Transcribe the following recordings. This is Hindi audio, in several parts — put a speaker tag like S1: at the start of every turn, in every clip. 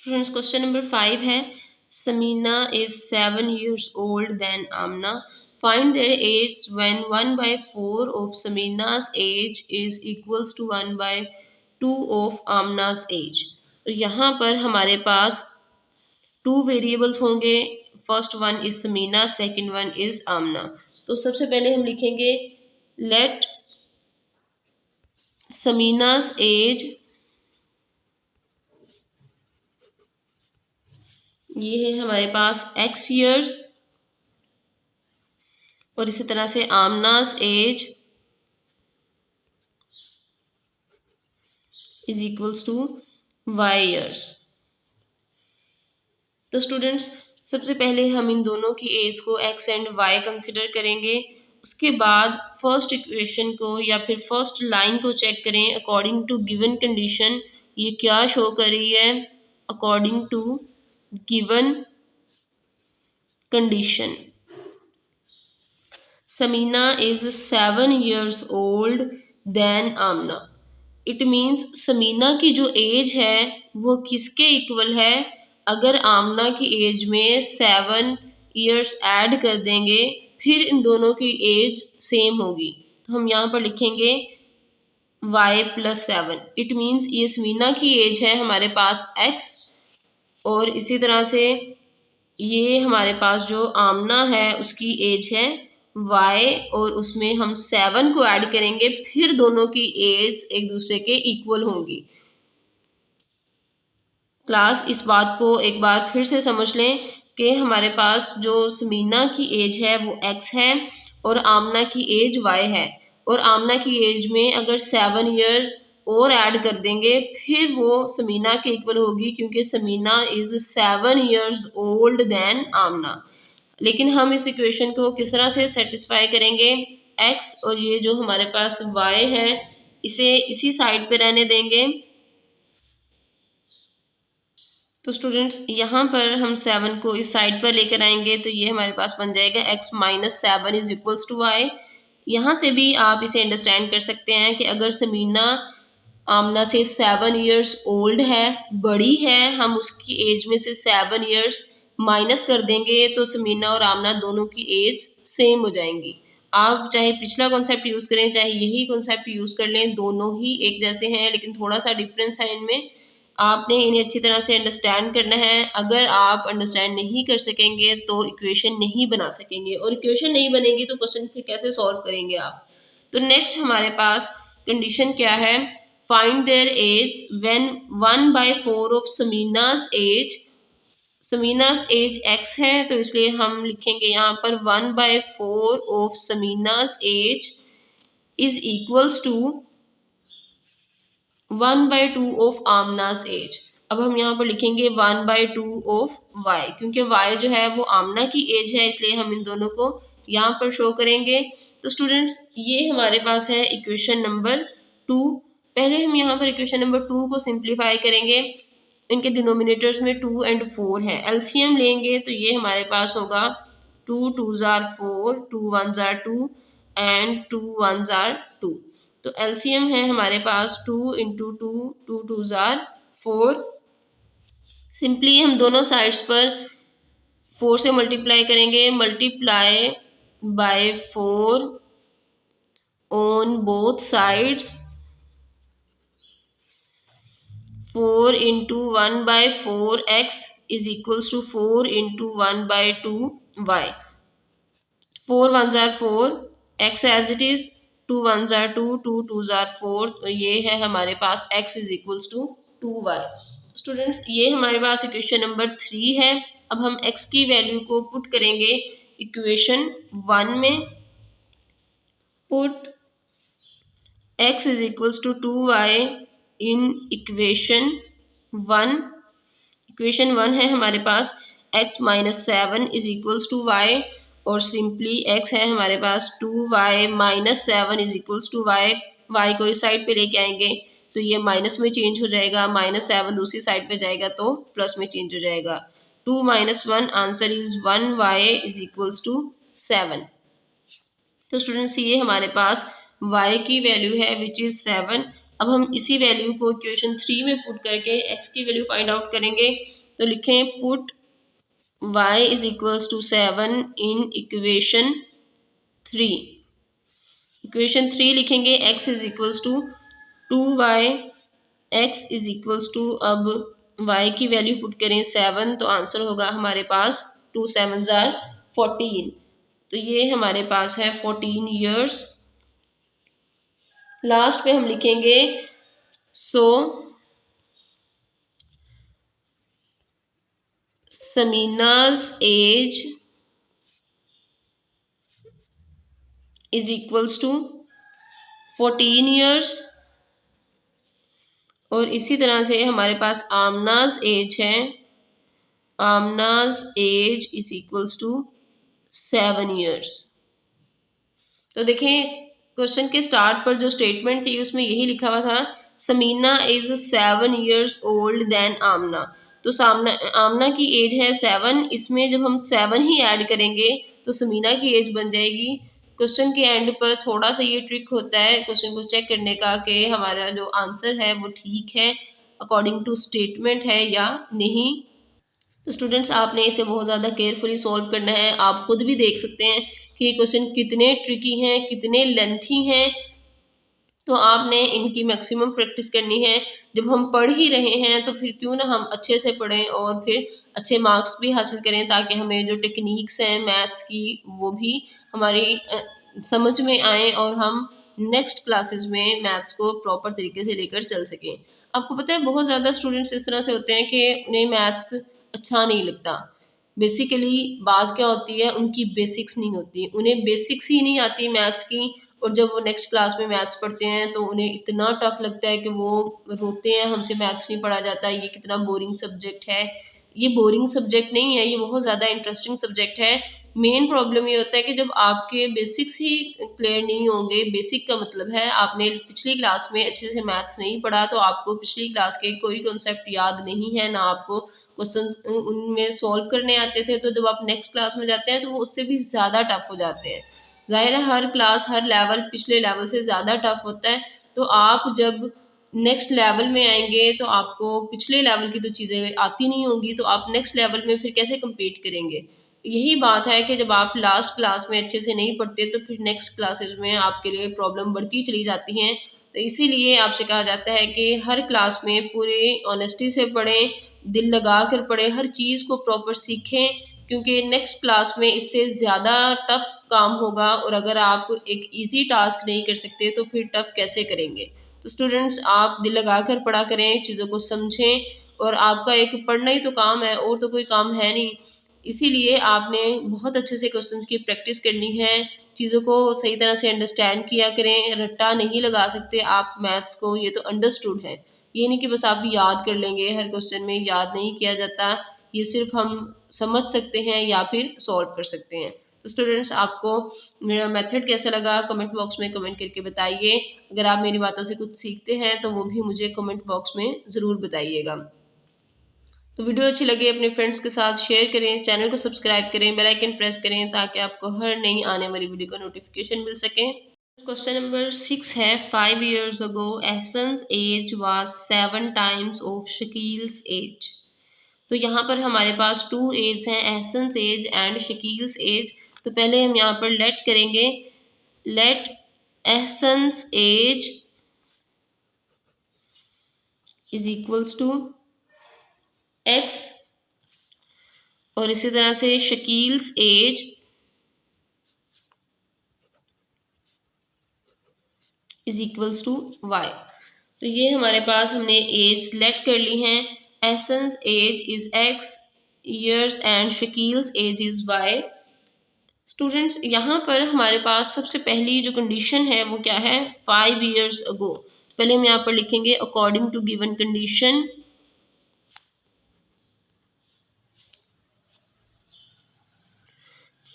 S1: स्टूडेंट्स क्वेश्चन नंबर 5 है Samina is 7 years old than Amna. Find their age when 1/4 of Samina's age is equals to 1/2 of Amna's age. तो यहाँ पर हमारे पास 2 वेरिएबल्स होंगे. First one is Samina, second one is Amna. तो सबसे पहले हम लिखेंगे लेट समीना's एज, ये है हमारे पास x years, और इसी तरह से Amna's age is equals to y years. तो स्टूडेंट्स सबसे पहले हम इन दोनों की एज को x एंड y कंसिडर करेंगे. उसके बाद फर्स्ट इक्वेशन को या फिर फर्स्ट लाइन को चेक करें अकॉर्डिंग टू गिवन कंडीशन. ये क्या शो कर रही है? According to given condition Sameena is 7 years old than Amna. It means Sameena की जो एज है वो किसके इक्वल है? अगर आमना की एज में 7 years ऐड कर देंगे फिर इन दोनों की एज सेम होगी. तो हम यहाँ पर लिखेंगे y + 7. इट मीन्स ये समीना की एज है हमारे पास x, और इसी तरह से ये हमारे पास जो आमना है उसकी एज है y, और उसमें हम 7 को ऐड करेंगे फिर दोनों की एज एक दूसरे के इक्वल होंगी. क्लास इस बात को एक बार फिर से समझ लें कि हमारे पास जो समीना की एज है वो x है और आमना की एज y है, और आमना की एज में अगर 7 ईयर और ऐड कर देंगे फिर वो समीना के इक्वल होगी, क्योंकि Sameena is 7 years old than Amna. लेकिन हम इस इक्वेशन को किस तरह से सेटिस्फाई करेंगे? x और ये जो हमारे पास y है इसे इसी साइड पे रहने देंगे. तो स्टूडेंट्स यहाँ पर हम 7 को इस साइड पर लेकर आएंगे तो ये हमारे पास बन जाएगा x - 7 is equals to y. यहाँ से भी आप इसे अंडरस्टैंड कर सकते हैं कि अगर समीना आमना से 7 years ओल्ड है, बड़ी है, हम उसकी एज में से 7 years माइनस कर देंगे तो समीना और आमना दोनों की एज सेम हो जाएंगी. आप चाहे पिछला कॉन्सेप्ट यूज़ करें चाहे यही कॉन्सेप्ट यूज़ कर लें, दोनों ही एक जैसे हैं, लेकिन थोड़ा सा डिफरेंस है इनमें. आपने इन्हें अच्छी तरह से अंडरस्टैंड करना है. अगर आप अंडरस्टैंड नहीं कर सकेंगे तो इक्वेशन नहीं बना सकेंगे, और इक्वेशन नहीं बनेगी तो क्वेश्चन फिर कैसे सॉल्व करेंगे आप? तो नेक्स्ट हमारे पास कंडीशन क्या है? Find their age when 1/4 of Samina's age. Samina's age x है तो इसलिए हम लिखेंगे यहाँ पर 1/4 of Samina's age is equals to 1/2 of Amna's age. अब हम यहाँ पर लिखेंगे 1/2 ऑफ y, क्योंकि y जो है वो आमना की एज है इसलिए हम इन दोनों को यहाँ पर शो करेंगे. तो स्टूडेंट्स ये हमारे पास है इक्वेशन नंबर 2. पहले हम यहाँ पर इक्वेशन नंबर 2 को सिंप्लीफाई करेंगे. इनके डिनोमिनेटर्स में 2 और 4 है. एलसीएम लेंगे तो ये हमारे पास होगा 2 2s are 4, 2 1s are 2 and 2 1s are 2. तो एलसीएम है हमारे पास 2 × 2, 2 2s are 4. सिंपली हम दोनों साइड्स पर 4 से मल्टीप्लाई करेंगे. Multiply by 4 on both sides. 4 × 1/4 x is equals to 4 × 1/2 y. 4 1s are 4, x as it is, 2 1s are 2, 2 2s are 4. तो ये है हमारे पास x is equals to 2y. Students ये हमारे पास इक्वेशन नंबर 3 है. अब हम x की वैल्यू को पुट करेंगे इक्वेशन 1 में. Put x is equals to 2y in equation 1. Equation 1 है हमारे पास x - 7 is equals to y, और सिंपली x है हमारे पास 2y - 7 is equals to y. y को इस साइड पे लेके आएंगे तो ये माइनस में चेंज हो जाएगा, -7 दूसरी साइड पे जाएगा तो प्लस में चेंज हो जाएगा. 2 - 1 answer is 1y is equals to 7. तो स्टूडेंट्स ये हमारे पास y की वैल्यू है विच इज 7, अब हम इसी वैल्यू को इक्वेशन 3 में पुट करके x की वैल्यू फाइंड आउट करेंगे। तो लिखें put y is equals to 7 in equation 3। Equation 3 लिखेंगे x is equals to 2y, x is equals to, अब y की वैल्यू पुट करें 7 तो आंसर होगा हमारे पास 2 7 जार 14। तो ये हमारे पास है 14 ईयर्स। लास्ट पे हम लिखेंगे so Samina's age is equals to 14 years. और इसी तरह से हमारे पास आमनाज एज है, Amna's age is equals to 7 years. तो देखें क्वेश्चन के स्टार्ट पर जो स्टेटमेंट थी उसमें यही लिखा हुआ था Samina is 7 years old than Amna. तो आमना की एज है 7, इसमें जब हम 7 ही ऐड करेंगे तो समीना की एज बन जाएगी। क्वेश्चन के एंड पर थोड़ा सा ये ट्रिक होता है क्वेश्चन को चेक करने का कि हमारा जो आंसर है वो ठीक है अकॉर्डिंग टू स्टेटमेंट है या नहीं। तो स्टूडेंट्स आपने इसे बहुत ज़्यादा केयरफुली सॉल्व करना है। आप खुद भी देख सकते हैं कि ये क्वेश्चन कितने ट्रिकी हैं, कितने लेंथी हैं। तो आपने इनकी मैक्सिमम प्रैक्टिस करनी है। जब हम पढ़ ही रहे हैं तो फिर क्यों ना हम अच्छे से पढ़ें और फिर अच्छे मार्क्स भी हासिल करें, ताकि हमें जो टेक्निक्स हैं मैथ्स की वो भी हमारी समझ में आए और हम नेक्स्ट क्लासेस में मैथ्स को प्रॉपर तरीके से लेकर चल सकें। आपको पता है बहुत ज़्यादा स्टूडेंट्स इस तरह से होते हैं कि उन्हें मैथ्स अच्छा नहीं लगता। बेसिकली बात क्या होती है, उनकी बेसिक्स नहीं होती, उन्हें बेसिक्स ही नहीं आती मैथ्स की। और जब वो नेक्स्ट क्लास में मैथ्स पढ़ते हैं तो उन्हें इतना टफ लगता है कि वो रोते हैं, हमसे मैथ्स नहीं पढ़ा जाता, ये कितना बोरिंग सब्जेक्ट है। ये बोरिंग सब्जेक्ट नहीं है, ये बहुत ज़्यादा इंटरेस्टिंग सब्जेक्ट है। मेन प्रॉब्लम ये होता है कि जब आपके बेसिक्स ही क्लियर नहीं होंगे, बेसिक का मतलब है आपने पिछली क्लास में अच्छे से मैथ्स नहीं पढ़ा, तो आपको पिछली क्लास के कोई कॉन्सेप्ट याद नहीं है, ना आपको क्वेश्चंस उनमें सॉल्व करने आते थे। तो जब आप नेक्स्ट क्लास में जाते हैं तो वो उससे भी ज़्यादा टफ हो जाते हैं। ज़ाहिर है हर क्लास हर लेवल पिछले लेवल से ज़्यादा टफ होता है। तो आप जब नेक्स्ट लेवल में आएंगे तो आपको पिछले लेवल की तो चीज़ें आती नहीं होंगी, तो आप नेक्स्ट लेवल में फिर कैसे कम्पीट करेंगे। यही बात है कि जब आप लास्ट क्लास में अच्छे से नहीं पढ़ते तो फिर नेक्स्ट क्लासेस में आपके लिए प्रॉब्लम बढ़ती चली जाती हैं। तो इसीलिए आपसे कहा जाता है कि हर क्लास में पूरे ऑनेस्टी से पढ़ें, दिल लगा कर पढ़ें, हर चीज़ को प्रॉपर सीखें, क्योंकि नेक्स्ट क्लास में इससे ज़्यादा टफ काम होगा। और अगर आप एक इजी टास्क नहीं कर सकते तो फिर टफ कैसे करेंगे। तो स्टूडेंट्स आप दिल लगा कर पढ़ा करें, चीज़ों को समझें, और आपका एक पढ़ना ही तो काम है और तो कोई काम है नहीं। इसीलिए आपने बहुत अच्छे से क्वेश्चंस की प्रैक्टिस करनी है, चीज़ों को सही तरह से अंडरस्टैंड किया करें। रट्टा नहीं लगा सकते आप मैथ्स को, ये तो अंडरस्टूड है। ये नहीं कि बस आप याद कर लेंगे, हर क्वेश्चन में याद नहीं किया जाता, ये सिर्फ हम समझ सकते हैं या फिर सॉल्व कर सकते हैं। तो स्टूडेंट्स आपको मेरा मेथड कैसा लगा कमेंट बॉक्स में कमेंट करके बताइए। अगर आप मेरी बातों से कुछ सीखते हैं तो वो भी मुझे कमेंट बॉक्स में ज़रूर बताइएगा। तो वीडियो अच्छी लगे अपने फ्रेंड्स के साथ शेयर करें, चैनल को सब्सक्राइब करें, बेल आइकन प्रेस करें ताकि आपको हर नई आने वाली वीडियो का नोटिफिकेशन मिल सके। क्वेश्चन नंबर 6 है 5 years ago Ahsan's age was 7 times of Shakeel's age. तो यहाँ पर हमारे पास 2 एज हैं, Ahsan's age and Shakeel's age. तो पहले हम यहाँ पर लेट करेंगे, let Ahsan's age is equals to x, और इसी तरह से Shakeel's age is equals to y। तो ये हमारे पास हमने एज सेलेक्ट कर ली हैं। Ahsan's age is x years and Shakeel's age is y। Students यहाँ पर हमारे पास सबसे पहली जो कंडीशन है वो क्या है, 5 years ago। पहले हम यहाँ पर लिखेंगे according to given condition.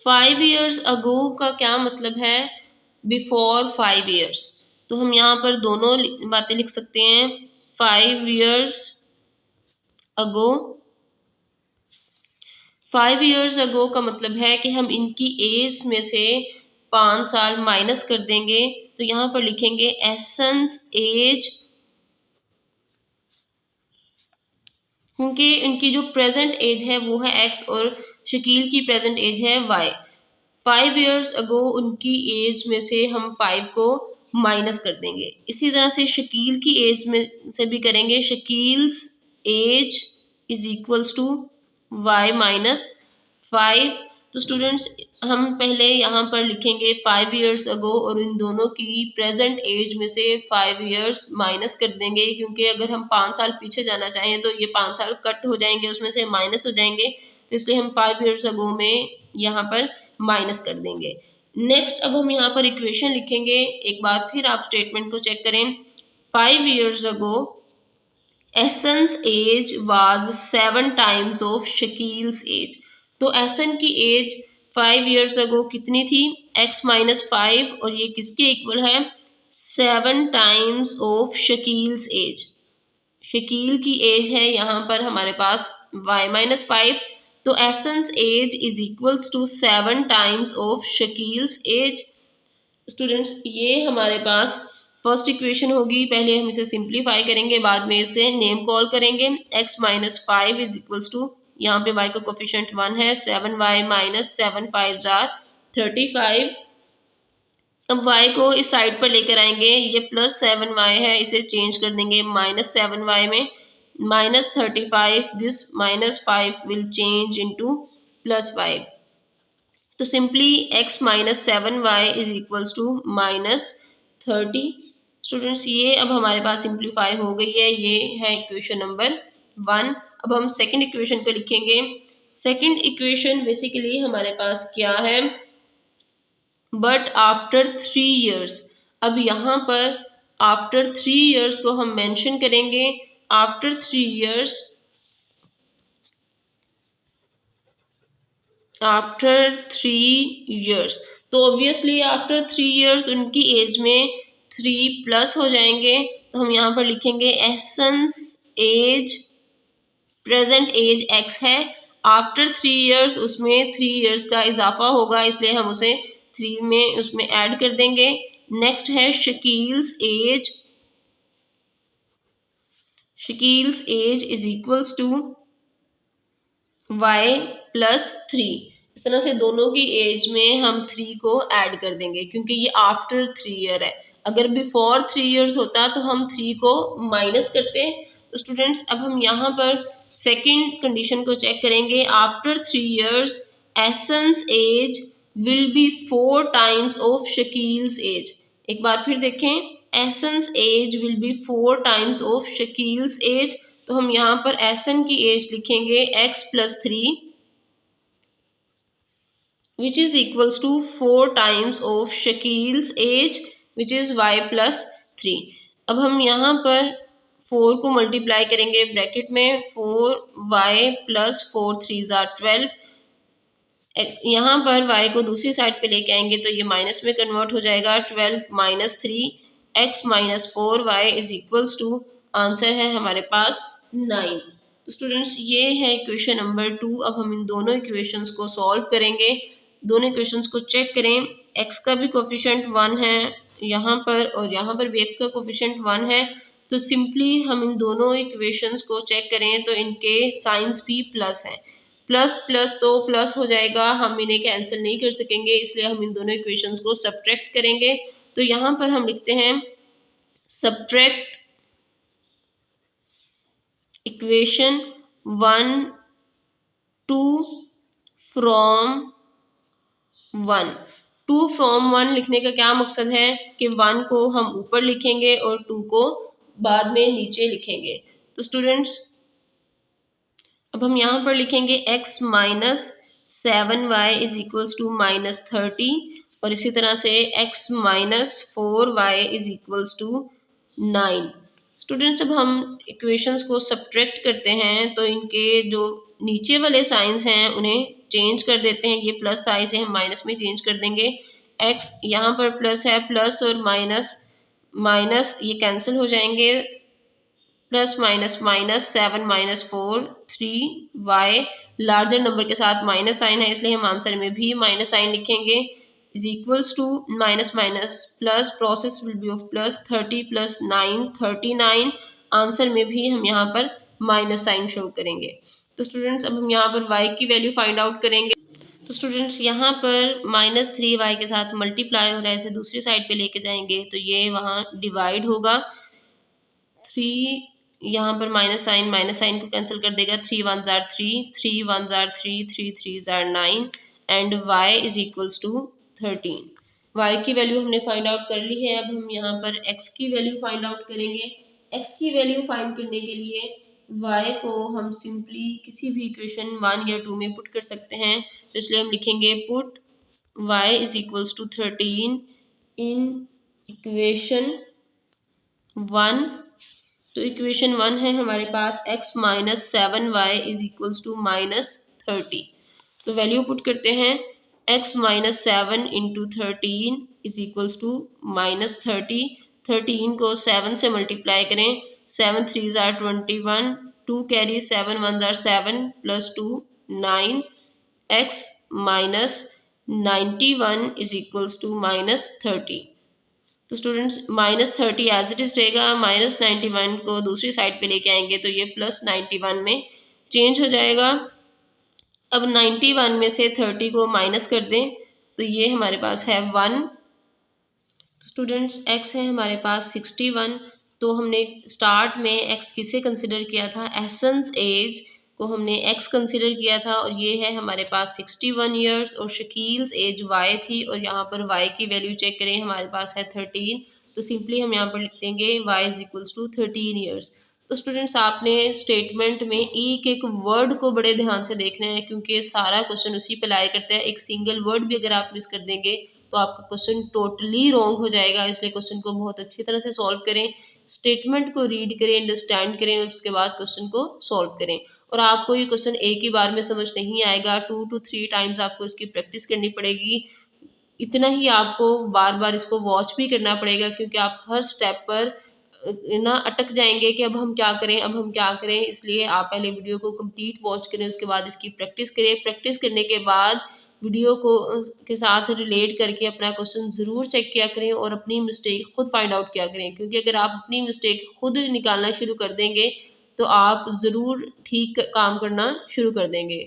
S1: Five years ago का क्या मतलब है, बिफोर 5 years। तो हम यहाँ पर दोनों बातें लिख सकते हैं। 5 years अगो, 5 years अगो का मतलब है कि हम इनकी एज में से 5 साल माइनस कर देंगे। तो यहाँ पर लिखेंगे एहसन्स एज क्योंकि इनकी जो प्रेजेंट एज है वो है x और शकील की प्रेजेंट एज है y। 5 years ago उनकी एज में से हम 5 को माइनस कर देंगे। इसी तरह से शकील की एज में से भी करेंगे। Shakeel's age is equals to y minus 5। तो स्टूडेंट्स हम पहले यहाँ पर लिखेंगे 5 years ago और इन दोनों की प्रेजेंट एज में से 5 years माइनस कर देंगे, क्योंकि अगर हम 5 साल पीछे जाना चाहें तो ये 5 साल कट हो जाएंगे, उसमें से माइनस हो जाएंगे। तो इसलिए हम 5 years ago में यहाँ पर माइनस कर देंगे। नेक्स्ट अब हम यहाँ पर इक्वेशन लिखेंगे। एक बार फिर आप स्टेटमेंट को चेक करें। 5 years ago Ahsan's age was 7 times of Shakeel's age. तो एसन की एज 5 years ago कितनी थी? x माइनस 5, और ये किसके इक्वल है? 7 times of Shakeel's age. Shakeel की एज है यहाँ पर हमारे पास y माइनस 5, तो Ahsan's age is equals to 7 times of Shakeel's age. Students ये हमारे पास फर्स्ट इक्वेशन होगी। पहले हम इसे सिंप्लीफाई करेंगे, बाद में इसे नेम कॉल करेंगे। x minus 5 is equals to, यहाँ पे y का कोफिशिएंट 1 है, 7y माइनस 7 5 जार 35। अब y को इस साइड पर लेकर आएंगे, ये प्लस 7y है, इसे चेंज कर देंगे माइनस 7y में। Minus 35, this minus 5 will change into plus 5। तो simply x minus 7y is equals to minus 30। Students ये अब हमारे पास सिंप्लीफाई हो गई है, ये है इक्वेशन नंबर 1। अब हम सेकंड इक्वेशन को लिखेंगे। सेकंड इक्वेशन बेसिकली हमारे पास क्या है? But after 3 years। अब यहाँ पर आफ्टर 3 years को हम मेंशन करेंगे। आफ्टर 3 years, आफ्टर 3 years, तो ऑब्वियसली आफ्टर 3 years उनकी एज में 3 प्लस हो जाएंगे। तो हम यहाँ पर लिखेंगे Ahsan's age, present age x है, आफ्टर 3 years उसमें 3 years का इजाफा होगा, इसलिए हम उसे 3 में उसमें ऐड कर देंगे। नेक्स्ट है Shakeel's age. Shakeel's age is equals to y plus 3। इस तरह से दोनों की एज में हम 3 को ऐड कर देंगे, क्योंकि ये आफ्टर 3 year है। अगर बिफोर 3 years होता तो हम 3 को माइनस करते। तो स्टूडेंट्स अब हम यहाँ पर सेकंड कंडीशन को चेक करेंगे। After 3 years Ahsan's age will be 4 times of Shakeel's age. एक बार फिर देखें, Ahsan's age will be 4 times of Shakeel's age. तो हम यहाँ पर एसन की एज लिखेंगे x plus 3 which is equals to 4 times of Shakeel's age which is y plus 3। अब हम यहाँ पर 4 को मल्टीप्लाई करेंगे ब्रैकेट में, 4y प्लस 4 3 जार 12। यहाँ पर y को दूसरी साइड पे लेके आएंगे तो ये माइनस में कन्वर्ट हो जाएगा। 12 minus 3 x minus 4y is equals to, answer है हमारे पास 9। तो स्टूडेंट्स ये है इक्वेशन नंबर 2। अब हम इन दोनों इक्वेशंस को सॉल्व करेंगे। दोनों इक्वेशंस को चेक करें। x का भी कोफिशिएंट 1 है यहाँ पर, और यहाँ पर भी x का कोफिशिएंट 1 है। तो सिंपली हम इन दोनों इक्वेशंस को चेक करें तो इनके साइंस भी प्लस हैं। प्लस प्लस तो प्लस हो जाएगा, हम इन्हें कैंसिल नहीं कर सकेंगे, इसलिए हम इन दोनों इक्वेशंस को सब्ट्रैक्ट करेंगे। तो यहाँ पर हम लिखते हैं सब्ट्रैक्ट इक्वेशन 1 2 फ्रॉम 1। 2 फ्रॉम 1 लिखने का क्या मकसद है कि 1 को हम ऊपर लिखेंगे और 2 को बाद में नीचे लिखेंगे। तो स्टूडेंट्स अब हम यहाँ पर लिखेंगे x minus 7y is equals to minus 30, और इसी तरह से x minus 4y is equals to 9। Students अब हम इक्वेशंस को सब्ट्रैक्ट करते हैं तो इनके जो नीचे वाले साइंस हैं उन्हें चेंज कर देते हैं। ये प्लस था, इसे हम माइनस में चेंज कर देंगे। x यहाँ पर प्लस है, प्लस और माइनस माइनस ये कैंसिल हो जाएंगे। Plus minus minus 7 minus 4 3y, larger number के साथ माइनस साइन है, इसलिए हम आंसर में भी माइनस साइन लिखेंगे। Is equals to minus minus plus, process will be of plus 30 plus 9 39। Answer में भी हम यहाँ पर माइनस साइन शो करेंगे। तो स्टूडेंट्स अब हम यहाँ पर y की वैल्यू फाइंड आउट करेंगे। तो स्टूडेंट्स यहाँ पर -3y के साथ मल्टीप्लाई हो रहा है, इसे दूसरी साइड पे लेके जाएंगे तो ये वहाँ डिवाइड होगा। 3 यहाँ पर माइनस साइन को कैंसिल कर देगा। 3 1 जार 3, 3 1 जार 3, 3 3 जार 9 and y is equals to 13। y की वैल्यू हमने फाइंड आउट कर ली है। अब हम यहाँ पर x की वैल्यू फाइंड आउट करेंगे। x की वैल्यू फाइंड करने के लिए y को हम सिंपली किसी भी इक्वेशन 1 या 2 में पुट कर सकते हैं। तो इसलिए हम लिखेंगे put y is equals to 13 in equation 1। तो इक्वेशन 1 है हमारे पास x minus 7y is equals to -30। तो वैल्यू पुट करते हैं x minus 7 into 13 is equals to -30। 13 को 7 से मल्टीप्लाई करें। 7 3 जार 21, 2 कैरी 7 1 जार 7 plus 2 9 x minus 91 is equals to -30। तो स्टूडेंट्स -30 एज इट इज रहेगा। -91 को दूसरी साइड पे लेके आएंगे तो ये +91 में चेंज हो जाएगा। अब 91 में से 30 को माइनस कर दें तो ये हमारे पास है 1। स्टूडेंट्स x है हमारे पास 61। तो हमने स्टार्ट में x किसे कंसिडर किया था, एसेंस एज को हमने x कंसिडर किया था और ये है हमारे पास 61 ईयर्स और शकील्स एज y थी और यहाँ पर y की वैल्यू चेक करें हमारे पास है 13। तो सिंपली हम यहाँ पर लिख देंगे y is equals to 13 years. तो स्टूडेंट्स आपने स्टेटमेंट में एक एक वर्ड को बड़े ध्यान से देखना है क्योंकि सारा क्वेश्चन उसी पे लाई करता है। एक सिंगल वर्ड भी अगर आप मिस कर देंगे तो आपका क्वेश्चन टोटली रॉन्ग हो जाएगा। इसलिए क्वेश्चन को बहुत अच्छी तरह से सॉल्व करें, स्टेटमेंट को रीड करें, अंडरस्टैंड करें और उसके बाद क्वेश्चन को सॉल्व करें। और आपको ये क्वेश्चन एक ही बार में समझ नहीं आएगा, 2 to 3 टाइम्स आपको इसकी प्रैक्टिस करनी पड़ेगी। इतना ही आपको बार बार इसको वॉच भी करना पड़ेगा क्योंकि आप हर स्टेप पर ना अटक जाएंगे कि अब हम क्या करें। इसलिए आप पहले वीडियो को कंप्लीट वॉच करें, उसके बाद इसकी प्रैक्टिस करें। प्रैक्टिस करने के बाद वीडियो को के साथ रिलेट करके अपना क्वेश्चन ज़रूर चेक किया करें और अपनी मिस्टेक खुद फाइंड आउट किया करें क्योंकि अगर आप अपनी मिस्टेक खुद निकालना शुरू कर देंगे तो आप ज़रूर ठीक काम करना शुरू कर देंगे।